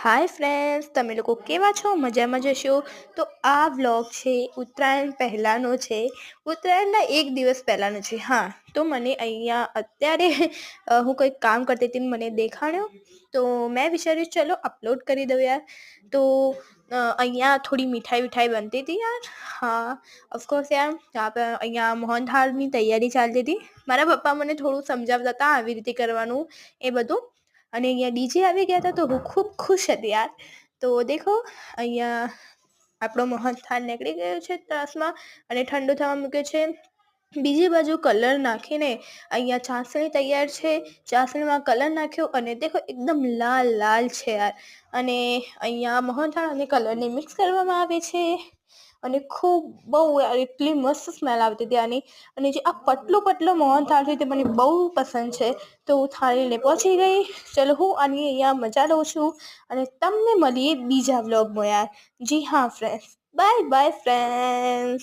Hi friends, તમે લોકો કેવા છો? મજામાં જશો? તો આ વ્લોગ છે ઉત્તરાયણ પહેલાંનો છે. ઉત્તરાયણના એક દિવસ પહેલાંનો છે. હા, તો મને અહીંયા અત્યારે હું કંઈક કામ કરતી હતી, મને દેખાડ્યો, તો મેં વિચાર્યું ચલો અપલોડ કરી દઉં યાર. તો અહીંયા થોડી મીઠાઈ બનતી હતી યાર. હા, ઓફકોર્સ યાર. અહીંયા મોહનથાળની તૈયારી ચાલતી હતી. મારા પપ્પા મને થોડું સમજાવતા હતા આવી રીતે કરવાનું એ બધું. અને અહીંયા ડીજે આવી ગયા હતા, તો હું ખૂબ ખુશ હતી યાર. તો દેખો, અહીંયા આપણો મોહનથાળ નીકળી ગયો છે ત્રાસમાં અને ઠંડુ થવા મૂક્યો છે. બીજી બાજુ કલર નાખીને અહીંયા ચાસણી તૈયાર છે. ચાસણીમાં કલર નાખ્યો અને દેખો એકદમ લાલ છે યાર. અને અહીંયા મોહનથાળ અને કલરને મિક્સ કરવામાં આવે છે અને ખૂબ બહુ યાર એટલી મસ્ત સ્મેલ આવતી હતી આની. અને જે આ પતલો મોહનથાળ છે તે મને બહુ પસંદ છે. તો હું થાળીને પહોંચી ગઈ. ચલો, હું આની અહીંયા મજા લઉં છું અને તમને મળીએ બીજા વ્લોગમાં યાર. જી હા ફ્રેન્ડ્સ, બાય બાય ફ્રેન્ડ્સ.